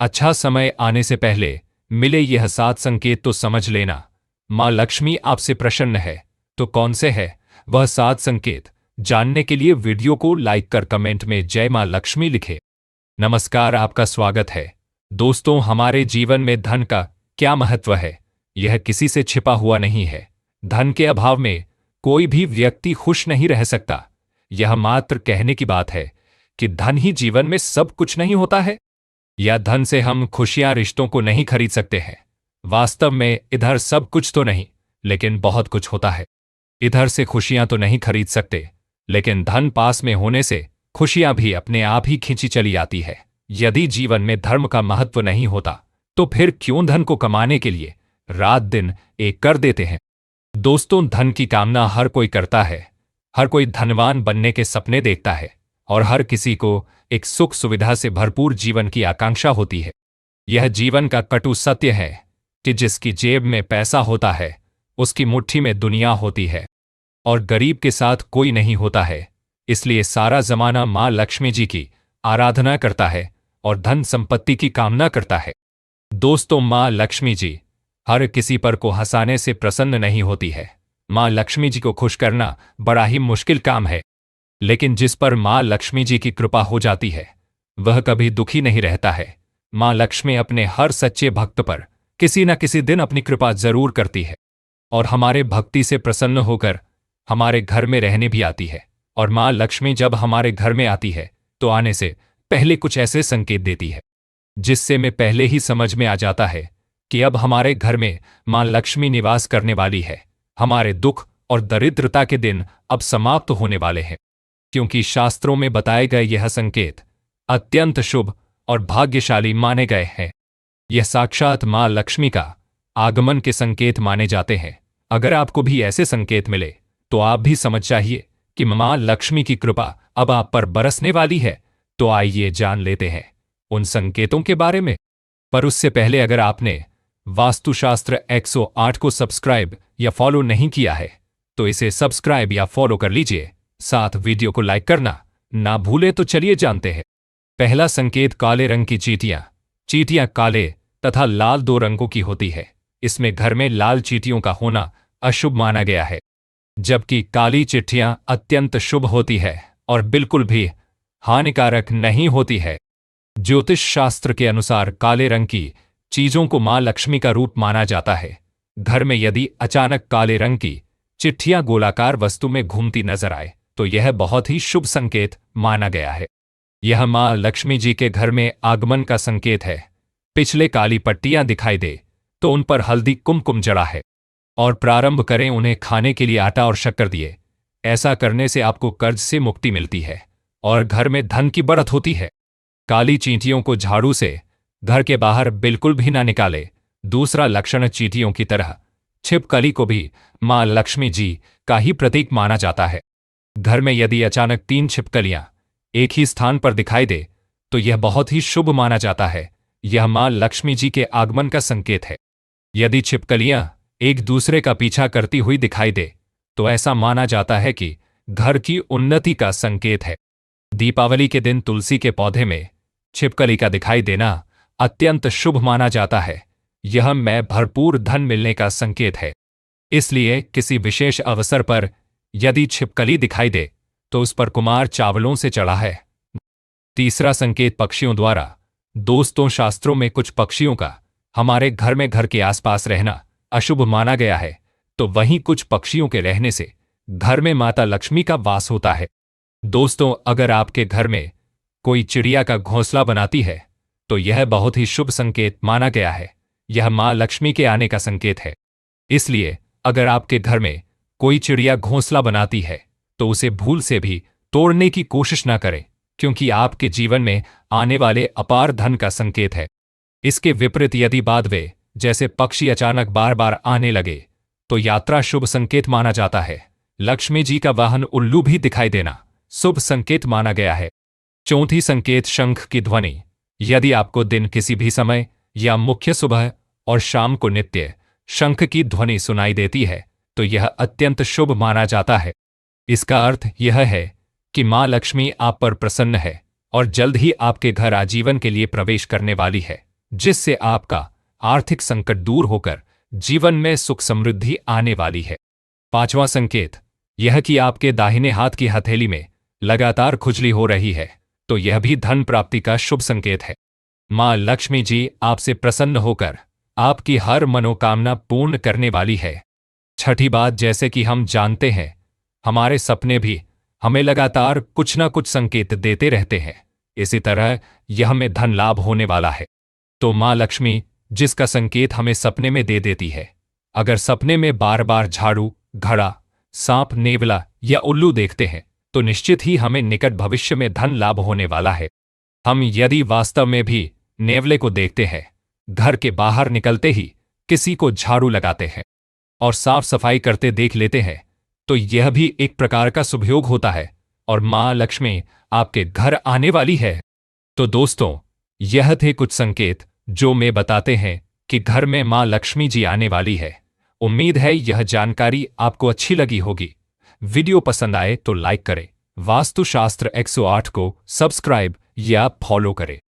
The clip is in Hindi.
अच्छा समय आने से पहले मिले यह 7 संकेत तो समझ लेना। माँ लक्ष्मी आपसे प्रसन्न है। तो कौन से है वह 7 संकेत? जानने के लिए वीडियो को लाइक कर कमेंट में जय माँ लक्ष्मी लिखे। नमस्कार, आपका स्वागत है। दोस्तों, हमारे जीवन में धन का क्या महत्व है, यह किसी से छिपा हुआ नहीं है। धन के अभाव में कोई भी व्यक्ति खुश नहीं रह सकता। यह मात्र कहने की बात है कि धन ही जीवन में सब कुछ नहीं होता है, या धन से हम खुशियां, रिश्तों को नहीं खरीद सकते हैं। वास्तव में इधर सब कुछ तो नहीं, लेकिन बहुत कुछ होता है। इधर से खुशियां तो नहीं खरीद सकते, लेकिन धन पास में होने से खुशियां भी अपने आप ही खींची चली आती है। यदि जीवन में धर्म का महत्व नहीं होता तो फिर क्यों धन को कमाने के लिए रात दिन एक कर देते हैं। दोस्तों, धन की कामना हर कोई करता है। हर कोई धनवान बनने के सपने देखता है और हर किसी को एक सुख सुविधा से भरपूर जीवन की आकांक्षा होती है। यह जीवन का कटु सत्य है कि जिसकी जेब में पैसा होता है उसकी मुट्ठी में दुनिया होती है, और गरीब के साथ कोई नहीं होता है। इसलिए सारा जमाना माँ लक्ष्मी जी की आराधना करता है और धन संपत्ति की कामना करता है। दोस्तों, माँ लक्ष्मी जी हर किसी पर को हंसाने से प्रसन्न नहीं होती है। माँ लक्ष्मी जी को खुश करना बड़ा ही मुश्किल काम है, लेकिन जिस पर माँ लक्ष्मी जी की कृपा हो जाती है वह कभी दुखी नहीं रहता है। माँ लक्ष्मी अपने हर सच्चे भक्त पर किसी न किसी दिन अपनी कृपा जरूर करती है और हमारे भक्ति से प्रसन्न होकर हमारे घर में रहने भी आती है। और माँ लक्ष्मी जब हमारे घर में आती है तो आने से पहले कुछ ऐसे संकेत देती है जिससे में पहले ही समझ में आ जाता है कि अब हमारे घर में माँ लक्ष्मी निवास करने वाली है। हमारे दुख और दरिद्रता के दिन अब समाप्त होने वाले हैं, क्योंकि शास्त्रों में बताए गए यह संकेत अत्यंत शुभ और भाग्यशाली माने गए हैं। यह साक्षात माँ लक्ष्मी का आगमन के संकेत माने जाते हैं। अगर आपको भी ऐसे संकेत मिले तो आप भी समझ जाइए कि माँ लक्ष्मी की कृपा अब आप पर बरसने वाली है। तो आइए जान लेते हैं उन संकेतों के बारे में। पर उससे पहले अगर आपने वास्तुशास्त्र 108 को सब्सक्राइब या फॉलो नहीं किया है तो इसे सब्सक्राइब या फॉलो कर लीजिए। साथ वीडियो को लाइक करना ना भूले। तो चलिए जानते हैं। पहला संकेत, काले रंग की चींटियां। चींटियां काले तथा लाल 2 रंगों की होती है। इसमें घर में लाल चींटियों का होना अशुभ माना गया है, जबकि काली चिट्ठियां अत्यंत शुभ होती है और बिल्कुल भी हानिकारक नहीं होती है। ज्योतिष शास्त्र के अनुसार काले रंग की चीजों को मां लक्ष्मी का रूप माना जाता है। घर में यदि अचानक काले रंग की चिट्ठियां गोलाकार वस्तु में घूमती नजर आए तो यह बहुत ही शुभ संकेत माना गया है। यह मां लक्ष्मी जी के घर में आगमन का संकेत है। पिछले काली पट्टियां दिखाई दे तो उन पर हल्दी कुमकुम जड़ा है और प्रारंभ करें उन्हें खाने के लिए आटा और शक्कर दिए। ऐसा करने से आपको कर्ज से मुक्ति मिलती है और घर में धन की बढ़त होती है। काली चींटियों को झाड़ू से घर के बाहर बिल्कुल भी ना निकाले। दूसरा लक्षण, चींटियों की तरह छिपकली को भी मां लक्ष्मी जी का ही प्रतीक माना जाता है। घर में यदि अचानक 3 छिपकलियां एक ही स्थान पर दिखाई दे तो यह बहुत ही शुभ माना जाता है। यह मां लक्ष्मी जी के आगमन का संकेत है। यदि छिपकलियां एक दूसरे का पीछा करती हुई दिखाई दे तो ऐसा माना जाता है कि घर की उन्नति का संकेत है। दीपावली के दिन तुलसी के पौधे में छिपकली का दिखाई देना अत्यंत शुभ माना जाता है। यह में भरपूर धन मिलने का संकेत है। इसलिए किसी विशेष अवसर पर यदि छिपकली दिखाई दे तो उस पर कुमार चावलों से चढ़ा है। तीसरा संकेत, पक्षियों द्वारा। दोस्तों, शास्त्रों में कुछ पक्षियों का हमारे घर में घर के आसपास रहना अशुभ माना गया है, तो वहीं कुछ पक्षियों के रहने से घर में माता लक्ष्मी का वास होता है। दोस्तों, अगर आपके घर में कोई चिड़िया का घोंसला बनाती है तो यह बहुत ही शुभ संकेत माना गया है। यह मां लक्ष्मी के आने का संकेत है। इसलिए अगर आपके घर में कोई चिड़िया घोंसला बनाती है तो उसे भूल से भी तोड़ने की कोशिश न करें, क्योंकि आपके जीवन में आने वाले अपार धन का संकेत है। इसके विपरीत यदि बादवे जैसे पक्षी अचानक बार बार आने लगे तो यात्रा शुभ संकेत माना जाता है। लक्ष्मी जी का वाहन उल्लू भी दिखाई देना शुभ संकेत माना गया है। चौथी संकेत, शंख की ध्वनि। यदि आपको दिन किसी भी समय या मुख्य सुबह और शाम को नित्य शंख की ध्वनि सुनाई देती है तो यह अत्यंत शुभ माना जाता है। इसका अर्थ यह है कि मां लक्ष्मी आप पर प्रसन्न है और जल्द ही आपके घर आजीवन के लिए प्रवेश करने वाली है। जिससे आपका आर्थिक संकट दूर होकर जीवन में सुख समृद्धि आने वाली है। पांचवां संकेत यह कि आपके दाहिने हाथ की हथेली में लगातार खुजली हो रही है, तो यह भी धन प्राप्ति का शुभ संकेत है। मां लक्ष्मी जी आपसे प्रसन्न होकर आपकी हर मनोकामना पूर्ण करने वाली है। छठी बात, जैसे कि हम जानते हैं, हमारे सपने भी हमें लगातार कुछ ना कुछ संकेत देते रहते हैं। इसी तरह यह हमें धन लाभ होने वाला है। तो मां लक्ष्मी जिसका संकेत हमें सपने में दे देती है, अगर सपने में बार बार झाड़ू, घड़ा, सांप, नेवला या उल्लू देखते हैं तो निश्चित ही हमें निकट भविष्य में धन लाभ होने वाला है। हम यदि वास्तव में भी नेवले को देखते हैं, घर के बाहर निकलते ही किसी को झाड़ू लगाते हैं और साफ सफाई करते देख लेते हैं, तो यह भी एक प्रकार का शुभयोग होता है और मां लक्ष्मी आपके घर आने वाली है। तो दोस्तों, यह थे कुछ संकेत जो मैं बताते हैं कि घर में मां लक्ष्मी जी आने वाली है। उम्मीद है यह जानकारी आपको अच्छी लगी होगी। वीडियो पसंद आए तो लाइक करें, वास्तुशास्त्र 108 को सब्सक्राइब या फॉलो करें।